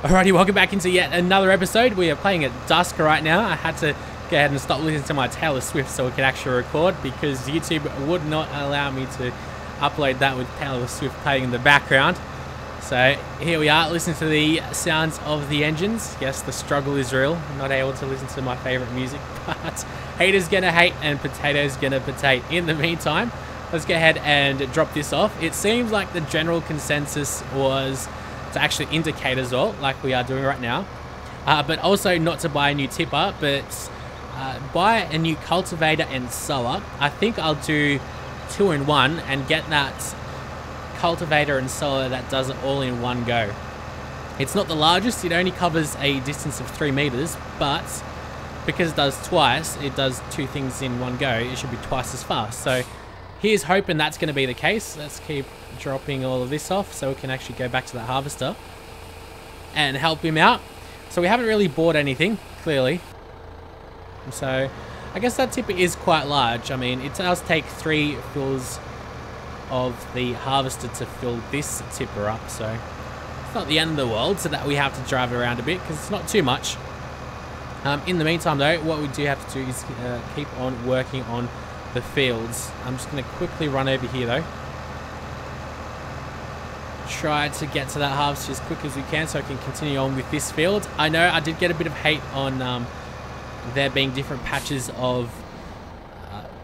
Alrighty, welcome back into yet another episode. We are playing at dusk right now. I had to go ahead and stop listening to my Taylor Swift so we could actually record because YouTube would not allow me to upload that with Taylor Swift playing in the background. So here we are, listening to the sounds of the engines. Yes, the struggle is real. I'm not able to listen to my favorite music, but haters gonna hate and potatoes gonna potate. In the meantime, let's go ahead and drop this off. It seems like the general consensus was to actually indicate as well, like we are doing right now, but also not to buy a new tipper, but buy a new cultivator and sower. I think I'll do 2 in 1 and get that cultivator and sower that does it all in one go. It's not the largest, it only covers a distance of 3 meters, but because it does twice, it does 2 things in one go, it should be twice as fast. So here's hoping that's going to be the case. Let's keep dropping all of this off so we can actually go back to the harvester and help him out. So we haven't really bought anything, clearly. So I guess that tipper is quite large. I mean, it does take 3 fills of the harvester to fill this tipper up, so it's not the end of the world, so that we have to drive around a bit because it's not too much. In the meantime though, what we do have to do is keep on working on the fields. I'm just going to quickly run over here though. Try to get to that harvest as quick as we can so I can continue on with this field. I know I did get a bit of hate on there being different patches of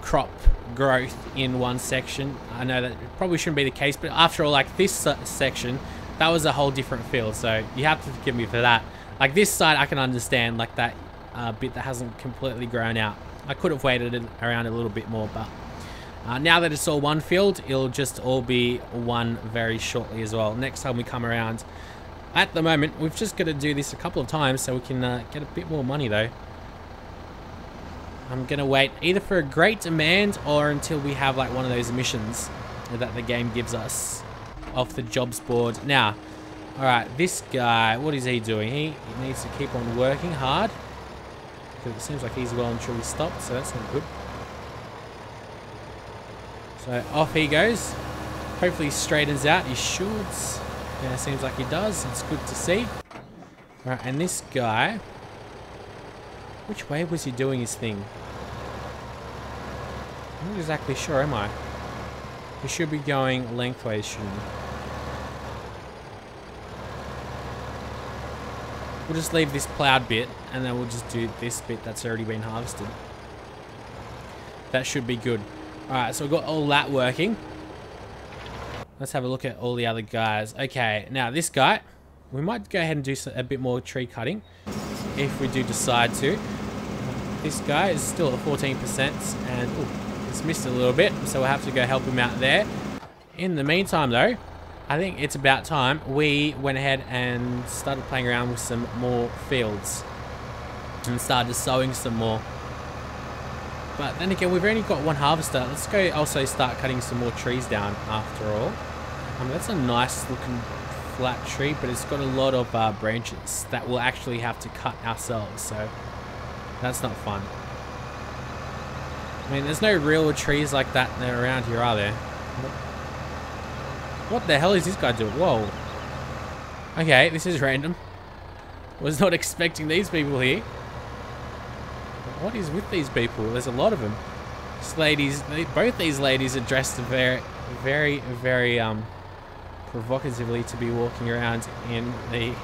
crop growth in one section. I know that it probably shouldn't be the case, but after all, like this section, that was a whole different field, so you have to forgive me for that. Like this side I can understand, like that bit that hasn't completely grown out. I could have waited around a little bit more, but now that it's all one field, it'll just all be one very shortly as well. Next time we come around. At the moment, we've just got to do this a couple of times so we can get a bit more money though. I'm going to wait either for a great demand or until we have like one of those missions that the game gives us off the jobs board. Now, alright, this guy, what is he doing? He needs to keep on working hard. Because it seems like he's well and truly stopped, so that's not good. So off he goes. Hopefully he straightens out. He should. Yeah, seems like he does. It's good to see. Alright, and this guy, which way was he doing his thing? I'm not exactly sure, am I? He should be going lengthways, shouldn't he? We'll just leave this plowed bit, and then we'll just do this bit that's already been harvested. That should be good. Alright, so we've got all that working. Let's have a look at all the other guys. Okay, now this guy, we might go ahead and do a bit more tree cutting if we do decide to. This guy is still at 14%, and ooh, it's missed a little bit, so we'll have to go help him out there. In the meantime though, I think it's about time we went ahead and started playing around with some more fields and started sowing some more. But then again, we've only got one harvester. Let's go also start cutting some more trees down after all. That's a nice looking flat tree, but it's got a lot of branches that we'll actually have to cut ourselves, so that's not fun. I mean, there's no real trees like that around here, are there? What the hell is this guy doing? Whoa. Okay, this is random. Was not expecting these people here. What is with these people? There's a lot of them. These ladies, both these ladies are dressed very, very, very provocatively to be walking around in the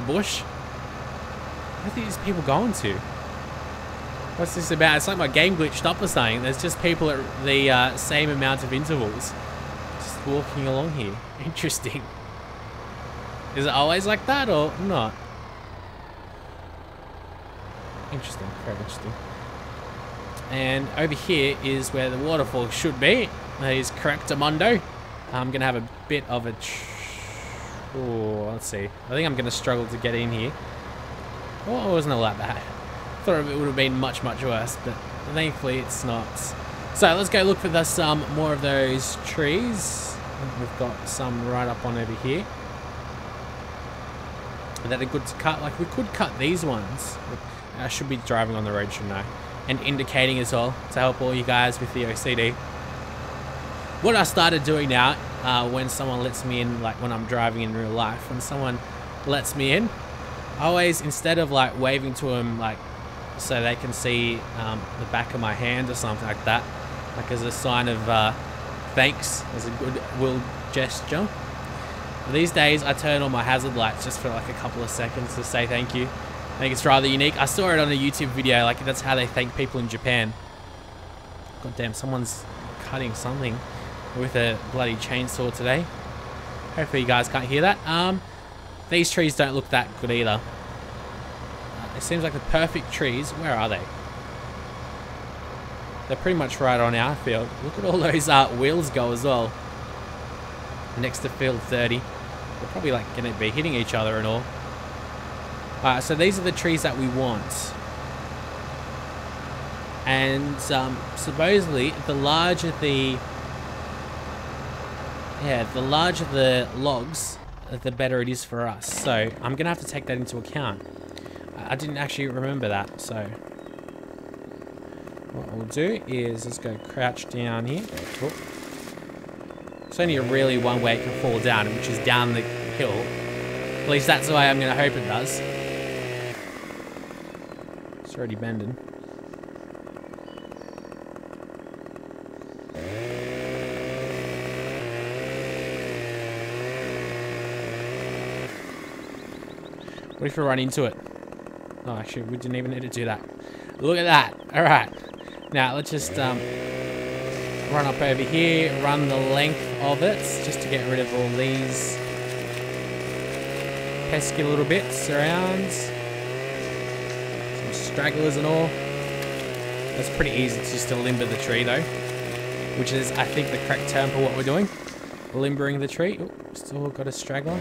bush. Where are these people going to? What's this about? It's like my game glitched up or something. There's just people at the same amount of intervals just walking along here. Interesting. Is it always like that or not? Interesting, very interesting. And over here is where the waterfall should be. That is correct, Amundo. I'm going to have a bit of a... Oh, let's see. I think I'm going to struggle to get in here. Oh, it wasn't all that bad. Thought it would have been much, much worse, but thankfully it's not. So let's go look for some more of those trees. We've got some right up on over here that are good to cut. Like, we could cut these ones. I should be driving on the road, shouldn't I? And indicating as well to help all you guys with the OCD. What I started doing now when someone lets me in, like when I'm driving in real life. When someone lets me in, I always, instead of like waving to them like so they can see the back of my hand or something like that, like as a sign of thanks, as a goodwill gesture. These days I turn on my hazard lights just for like a couple of seconds to say thank you. I think it's rather unique. I saw it on a YouTube video, like that's how they thank people in Japan. God damn, someone's cutting something with a bloody chainsaw today. Hopefully you guys can't hear that. These trees don't look that good either. It seems like the perfect trees. Where are they? They're pretty much right on our field. Look at all those wheels go as well. Next to field 30. They're probably like going to be hitting each other and all. Alright, so these are the trees that we want. And supposedly the larger the logs, the better it is for us. So I'm gonna have to take that into account. I didn't actually remember that, so what we'll do is let's go crouch down here. Oh. It's only really one way it can fall down, which is down the hill. At least that's the way I'm gonna hope it does. It's already bending. What if we run into it? Oh, actually, we didn't even need to do that. Look at that. All right. Now, let's just run up over here, run the length of it, just to get rid of all these pesky little bits around. Some stragglers and all. That's pretty easy just to limber the tree, though, which is, I think, the correct term for what we're doing. Limbering the tree. Oh, still got a straggler.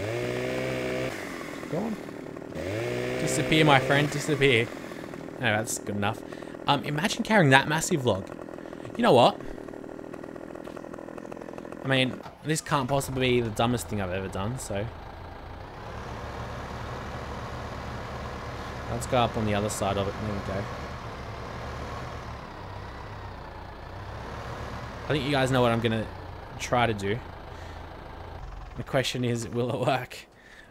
Go on. Disappear, my friend, disappear. Oh, that's good enough. Imagine carrying that massive log. You know what? I mean, this can't possibly be the dumbest thing I've ever done, so. Let's go up on the other side of it. There we go. I think you guys know what I'm going to try to do. The question is, will it work?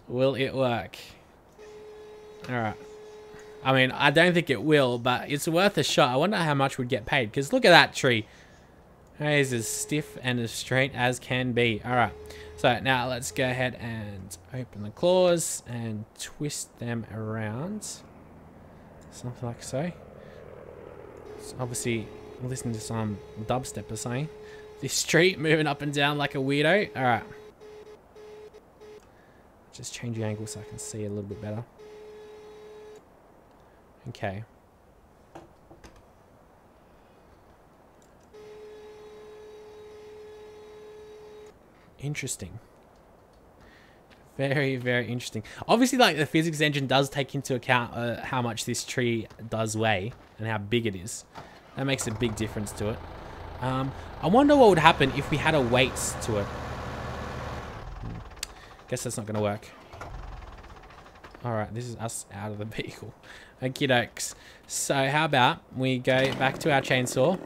Will it work? Alright. I mean, I don't think it will, but it's worth a shot. I wonder how much we'd get paid, because look at that tree. It is as stiff and as straight as can be. Alright. So now let's go ahead and open the claws and twist them around. Something like so. It's obviously listening to some dubstep or something. This street moving up and down like a weirdo. Alright. Just change the angle so I can see a little bit better. Okay. Interesting. Very, very interesting. Obviously, like, the physics engine does take into account how much this tree does weigh and how big it is. That makes a big difference to it. I wonder what would happen if we had a weight to it. Guess that's not going to work. Alright, this is us out of the vehicle. Okie dokes. So how about we go back to our chainsaw,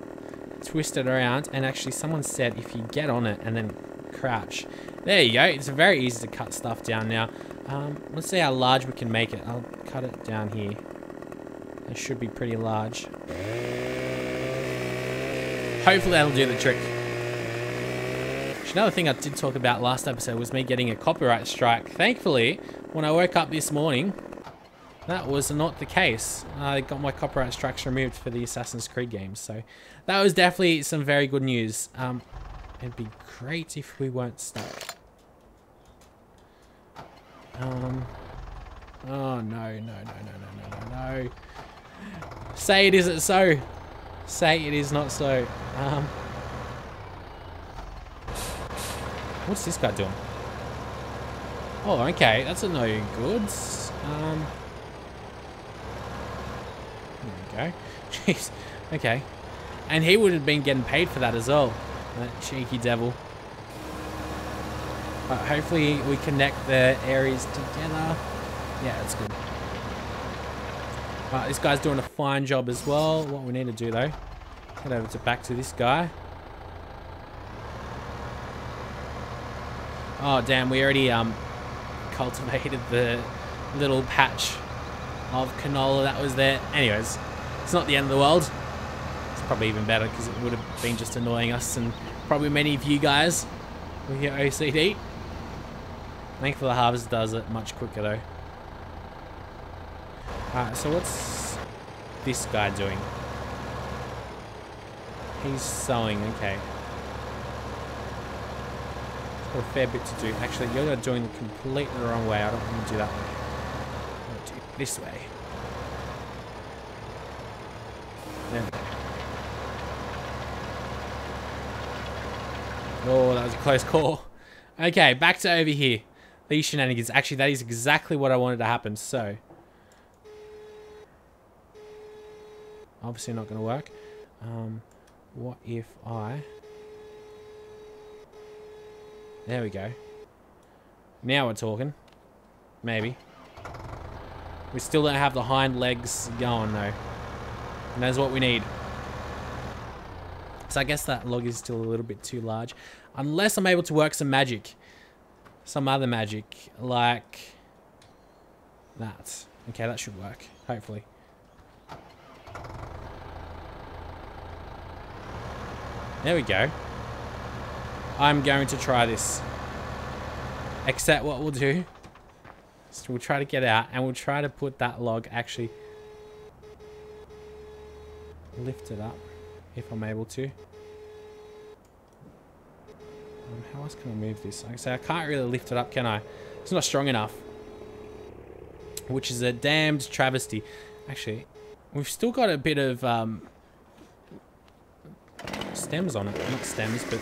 twist it around, and actually someone said if you get on it and then crouch. There you go. It's very easy to cut stuff down now. Let's see how large we can make it. I'll cut it down here. It should be pretty large. Hopefully that'll do the trick. Another thing I did talk about last episode was me getting a copyright strike. Thankfully, when I woke up this morning, that was not the case. I got my copyright strikes removed for the Assassin's Creed games, so that was definitely some very good news. It'd be great if we weren't stuck. Oh no, no, no, no, no, no, no. Say it isn't so. Say it is not so. What's this guy doing? Oh, okay. That's a no goods. There we go. Jeez. Okay. And he would have been getting paid for that as well. That cheeky devil. Hopefully we connect the areas together. Yeah, that's good. This guy's doing a fine job as well. What we need to do though, head over to back to this guy. Oh, damn, we already cultivated the little patch of canola that was there. Anyways, it's not the end of the world. It's probably even better because it would have been just annoying us and probably many of you guys with your OCD. Thankfully, the harvest does it much quicker though. Alright, so what's this guy doing? He's sowing, okay. He's got a fair bit to do. Actually, you're doing it completely the wrong way. I don't want to do that way. I want to do it this way. There we go. Oh, that was a close call. Okay, back to over here. These shenanigans. Actually, that is exactly what I wanted to happen, so. Obviously not going to work. What if I... There we go. Now we're talking. Maybe. We still don't have the hind legs going, though. And that's what we need. So I guess that log is still a little bit too large. Unless I'm able to work some magic. Some other magic. Like... that. Okay, that should work. Hopefully. There we go. I'm going to try this. Except what we'll do is we'll try to get out and we'll try to put that log actually lift it up if I'm able to. How else can I move this? Like I say, I can't really lift it up, can I? It's not strong enough. Which is a damned travesty. Actually, we've still got a bit of stems on it. Not stems, but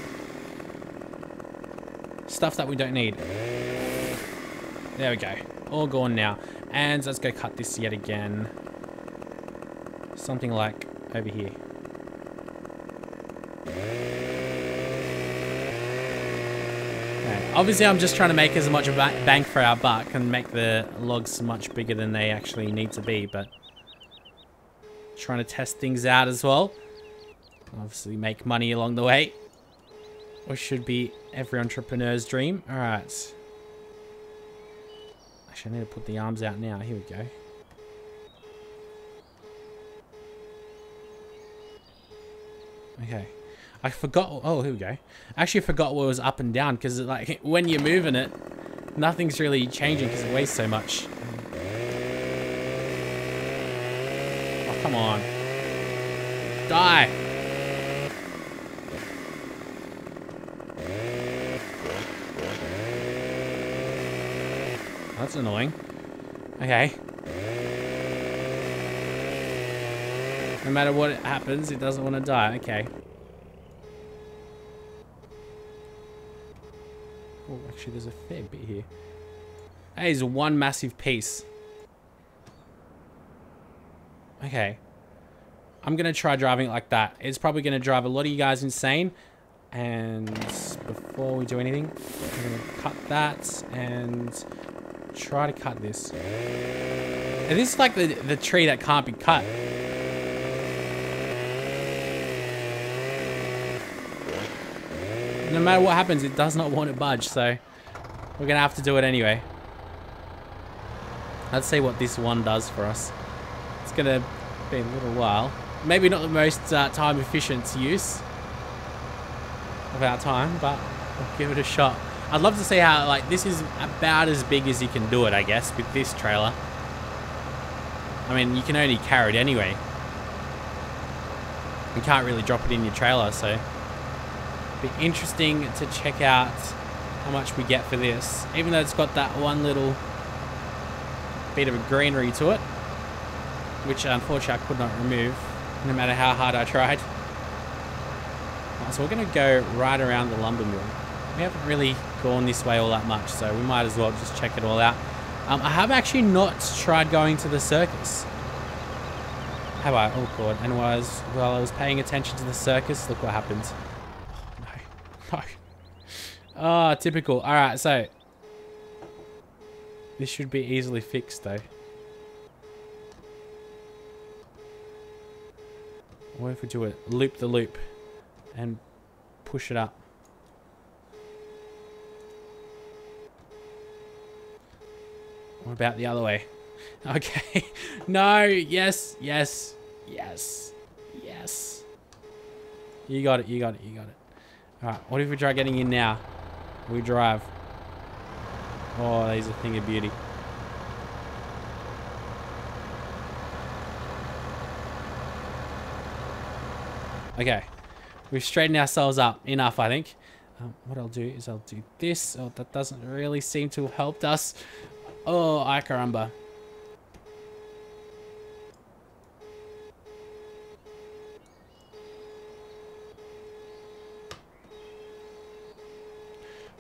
stuff that we don't need. There we go. All gone now. And let's go cut this yet again. Something like over here. Okay. Obviously, I'm just trying to make as much bang for our buck and make the logs much bigger than they actually need to be, but trying to test things out as well. Obviously, make money along the way. Which should be every entrepreneur's dream. Alright. Actually, I need to put the arms out now. Here we go. Okay. I forgot... oh, here we go. I actually forgot what was up and down. Because, like, when you're moving it, nothing's really changing because it weighs so much. Oh, come on. Die! That's annoying. Okay. No matter what happens, it doesn't want to die. Okay. Oh, actually, there's a fair bit here. That is one massive piece. Okay. I'm going to try driving it like that. It's probably going to drive a lot of you guys insane. And before we do anything, I'm going to cut that and try to cut this. And this is like the tree that can't be cut. No matter what happens, it does not want to budge, so we're going to have to do it anyway. Let's see what this one does for us. It's going to be a little while. Maybe not the most time efficient use of our time, but we'll give it a shot. I'd love to see how, like, this is about as big as you can do it, I guess, with this trailer. I mean, you can only carry it anyway. You can't really drop it in your trailer, so it'd be interesting to check out how much we get for this. Even though it's got that one little bit of a greenery to it, which unfortunately I could not remove, no matter how hard I tried. Right, so we're going to go right around the lumber mill. We haven't really gone this way all that much, so we might as well just check it all out. I have actually not tried going to the circus. Have I? Oh god. And while I was paying attention to the circus, look what happened. Oh, no. No. Oh, typical. Alright, so this should be easily fixed though. What if we do it? Loop the loop and push it up. What about the other way? Okay. No. Yes. Yes. Yes. Yes. You got it. You got it. You got it. All right. What if we try getting in now? We drive. Oh, there's a thing of beauty. Okay. We've straightened ourselves up enough, I think. What I'll do is I'll do this. Oh, that doesn't really seem to have helped us. Oh, ay caramba.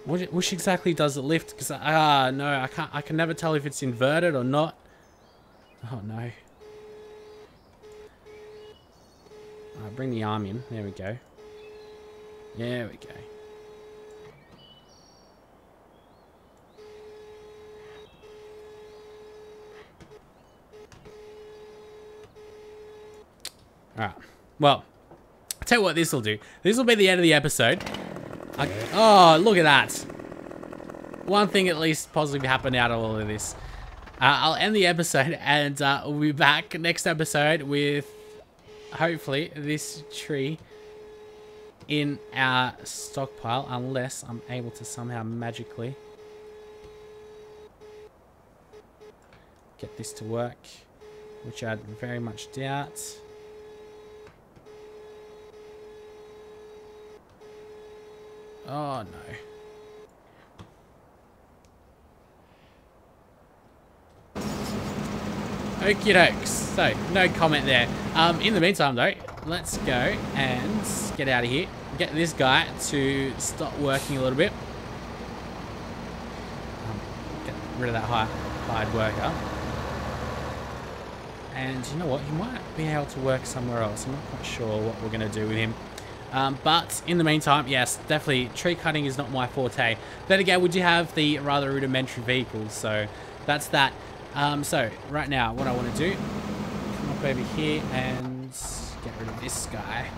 Which exactly does it lift? Because no, I can't. I can never tell if it's inverted or not. Oh no. Alright, bring the arm in. There we go. There we go. Alright. Well, I'll tell you what this will do. This will be the end of the episode. Oh, look at that. One thing at least positive happened out of all of this. I'll end the episode and we'll be back next episode with hopefully this tree in our stockpile, unless I'm able to somehow magically get this to work, which I very much doubt. Oh no. Okie dokes. So, no comment there. In the meantime though, let's go and get out of here. Get this guy to stop working a little bit. Get rid of that hired worker. And you know what? He might be able to work somewhere else. I'm not quite sure what we're going to do with him. But in the meantime, yes, definitely tree cutting is not my forte. Then again, we do have the rather rudimentary vehicles, so that's that. So right now, what I want to do, come up over here and get rid of this guy.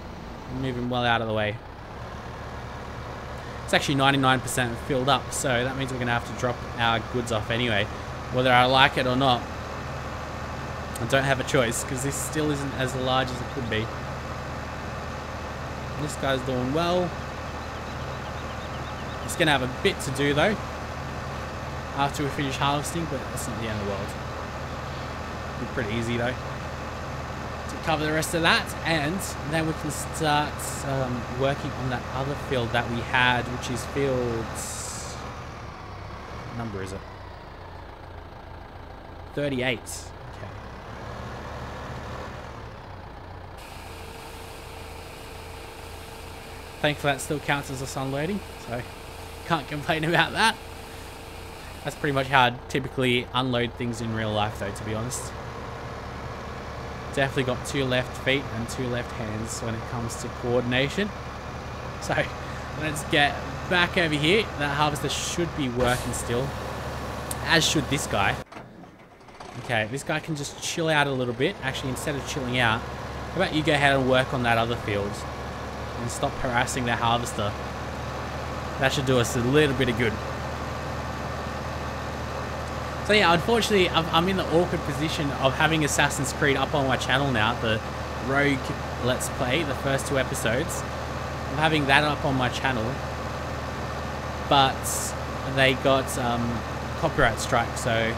Move him well out of the way. It's actually 99% filled up, so that means we're going to have to drop our goods off anyway, whether I like it or not. I don't have a choice, because this still isn't as large as it could be. This guy's doing well. It's going to have a bit to do though after we finish harvesting, but that's not the end of the world. It'll be pretty easy though to cover the rest of that, and then we can start working on that other field that we had, which is field... what number is it? 38. Thankfully that still counts as us unloading, so can't complain about that. That's pretty much how I'd typically unload things in real life though, to be honest. Definitely got 2 left feet and 2 left hands when it comes to coordination. So let's get back over here. That harvester should be working still, as should this guy. Okay, this guy can just chill out a little bit. Actually, instead of chilling out, how about you go ahead and work on that other field and stop harassing the harvester. That should do us a little bit of good. So yeah, unfortunately, I'm in the awkward position of having Assassin's Creed up on my channel now, the Rogue Let's Play, the first 2 episodes. I'm having that up on my channel, but they got copyright strike, so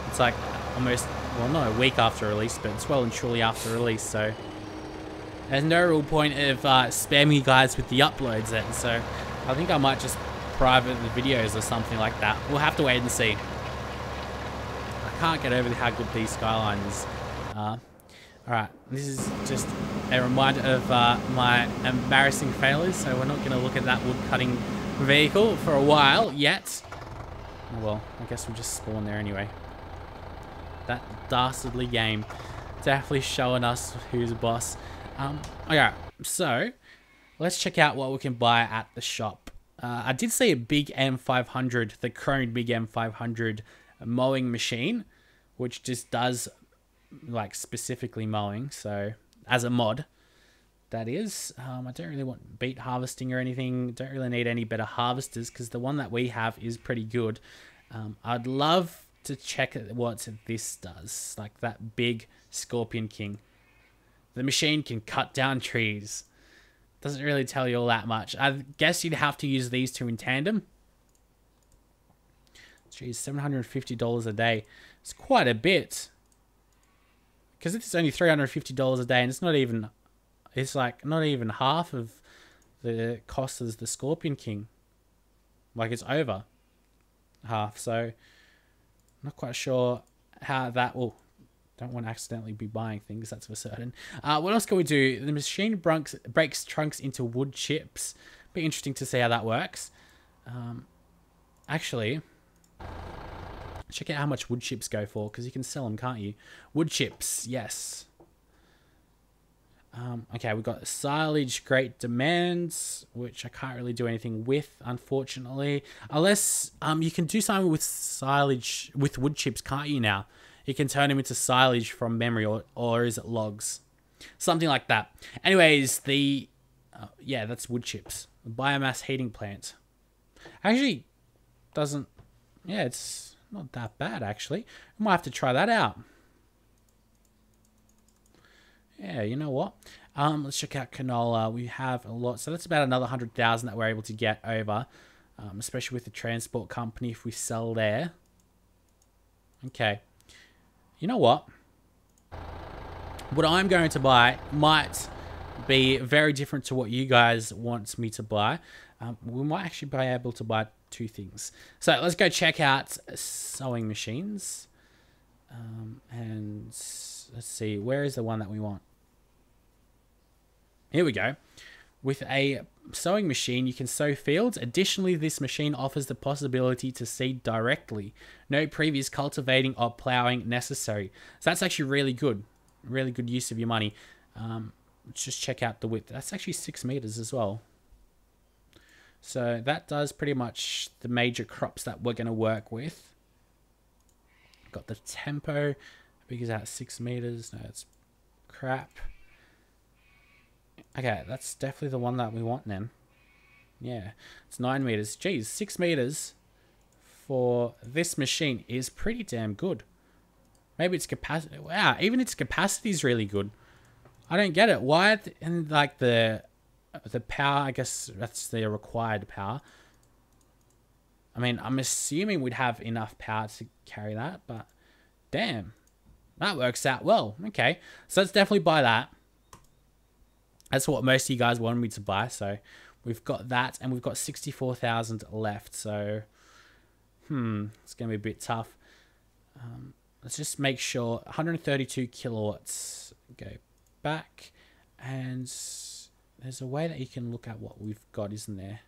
it's like almost, well, not a week after release, but it's well and truly after release, so there's no real point of spamming you guys with the uploads then, so I think I might just private the videos or something like that. We'll have to wait and see. I can't get over how good these skylines are. Alright, this is just a reminder of my embarrassing failures, so we're not going to look at that wood cutting vehicle for a while yet. Oh well, I guess we'll just spawn there anyway. That dastardly game definitely showing us who's boss. Okay, so let's check out what we can buy at the shop. I did see a big M500, the chromed big M500 mowing machine, which just does like specifically mowing, so as a mod that is. I don't really want beet harvesting or anything, don't really need any better harvesters because the one that we have is pretty good. I'd love to check what this does. Like that big Scorpion King. The machine can cut down trees. Doesn't really tell you all that much. I guess you'd have to use these two in tandem. Geez, $750 a day. It's quite a bit. Because it's only $350 a day, and it's not even... It's like not even half of the cost as the Scorpion King. Like it's over half. So, not quite sure how that will... Don't want to accidentally be buying things, that's for certain. What else can we do? The machine breaks trunks into wood chips. Be interesting to see how that works. Actually, check out how much wood chips go for, because you can sell them, can't you? Wood chips, yes. Okay, we've got silage, great demands, which I can't really do anything with, unfortunately. Unless you can do something with silage, with wood chips, can't you now? You can turn them into silage from memory, or is it logs? Something like that. Anyways, yeah, that's wood chips. Biomass heating plant. Actually, doesn't... Yeah, it's not that bad, actually. I might have to try that out. Yeah, you know what? Let's check out canola. We have a lot. So that's about another 100,000 that we're able to get over. Especially with the transport company if we sell there. Okay. You know what? What I'm going to buy might be very different to what you guys want me to buy. We might actually be able to buy two things. So let's go check out sewing machines. And let's see. Where is the one that we want? Here we go. With a sewing machine, you can sow fields. Additionally, this machine offers the possibility to seed directly. No previous cultivating or plowing necessary. So that's actually really good. Really good use of your money. Let's just check out the width. That's actually 6 meters as well. So that does pretty much the major crops that we're going to work with. Got the tempo. How big is that? 6 meters. No, it's crap. Okay, that's definitely the one that we want then. Yeah, it's 9 meters. Geez, 6 meters for this machine is pretty damn good. Maybe its capacity... Wow, even its capacity is really good. I don't get it. Why... And like the power, I guess that's the required power. I mean, I'm assuming we'd have enough power to carry that, but damn. That works out well. Okay, so let's definitely buy that. That's what most of you guys wanted me to buy. So we've got that, and we've got 64,000 left. So, it's going to be a bit tough. Let's just make sure 132 kilowatts. Go back, and there's a way that you can look at what we've got, isn't there?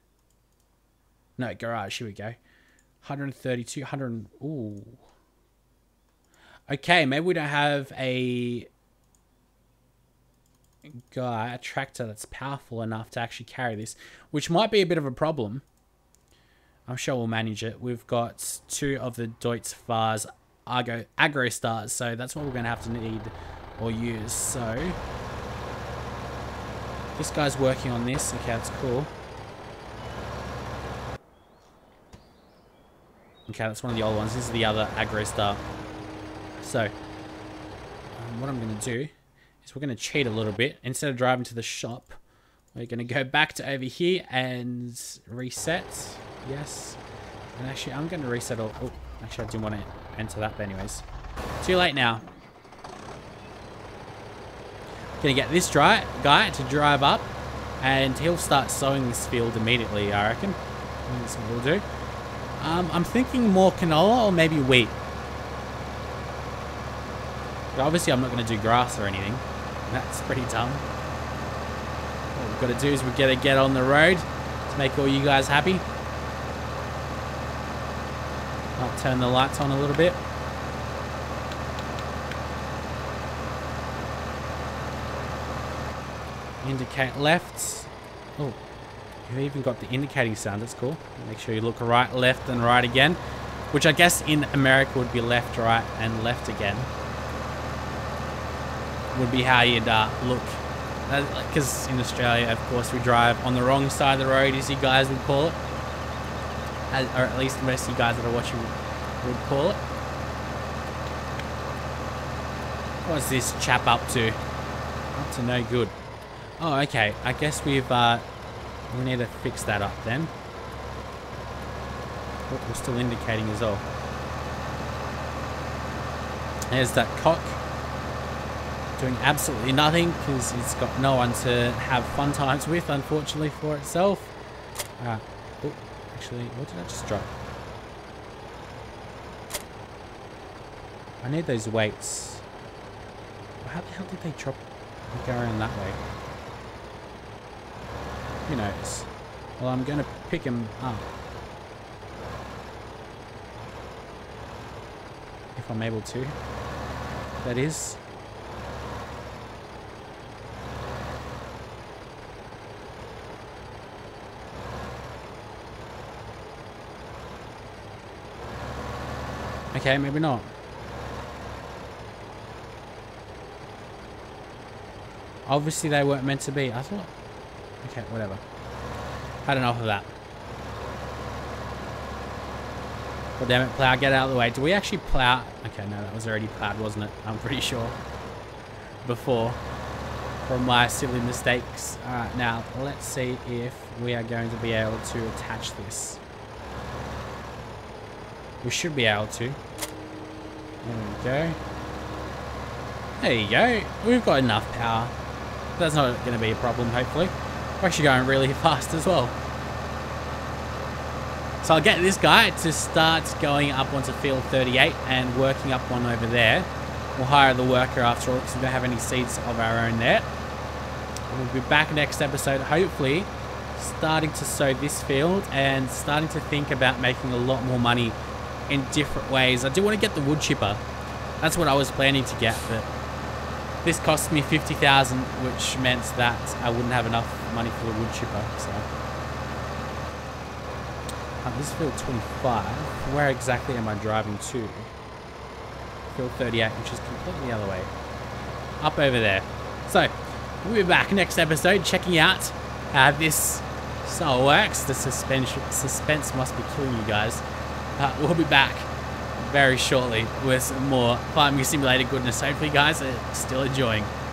No, garage. Here we go. 132, 100. Ooh. Okay, maybe we don't have a tractor that's powerful enough to actually carry this, which might be a bit of a problem. I'm sure we'll manage it. We've got 2 of the Deutz Fars Agro Stars, so that's what we're going to have to need or use. So this guy's working on this. Okay, that's cool. Okay, that's one of the old ones. This is the other Agro Star. So what I'm going to do is we're going to cheat a little bit. Instead of driving to the shop, we're going to go back to over here and reset. Yes. And actually, I'm going to reset all... Oh, actually, I didn't want to enter that, but anyways. Too late now. Going to get this guy to drive up, and he'll start sowing this field immediately, I reckon. That's what we'll do. I'm thinking more canola or maybe wheat. But obviously, I'm not going to do grass or anything. That's pretty dumb. What we've got to do is we've got to get on the road to make all you guys happy. I'll turn the lights on a little bit. Indicate left. Oh, you've even got the indicating sound. That's cool. Make sure you look right, left, and right again. Which I guess in America would be left, right, and left again. Would be how you'd look. Because in Australia, of course, we drive on the wrong side of the road, as you guys would call it. Or at least most of you guys that are watching would call it. What's this chap up to? Up to no good. Oh, okay. I guess we need to fix that up then. Oh, we're still indicating as well. There's that cock doing absolutely nothing because it's got no one to have fun times with, unfortunately for itself. Oh, actually, what did I just drop? I need those weights. How the hell did they drop and go around that way? Who knows? Well, I'm going to pick him up. If I'm able to. That is. Okay, maybe not. Obviously they weren't meant to be. I thought... Okay, whatever. Had enough of that. Well, damn it, plow, get out of the way. Do we actually plow? Okay, no, that was already plowed, wasn't it? I'm pretty sure. Before. From my silly mistakes. Alright, now, let's see if we are going to be able to attach this. We should be able to. There we go. There you go. We've got enough power. That's not going to be a problem, hopefully. We're actually going really fast as well. So I'll get this guy to start going up onto field 38 and working up one over there. We'll hire the worker after all because we don't have any seeds of our own there. We'll be back next episode, hopefully, starting to sow this field and starting to think about making a lot more money in different ways. I do want to get the wood chipper. That's what I was planning to get, but this cost me 50,000, which meant that I wouldn't have enough money for the wood chipper. So, this is field 25. Where exactly am I driving to? Field 38, which is completely the other way. Up over there. So, we'll be back next episode checking out how this all works. The suspense must be killing you guys. We'll be back very shortly with some more Farming Simulator goodness. Hopefully you guys are still enjoying.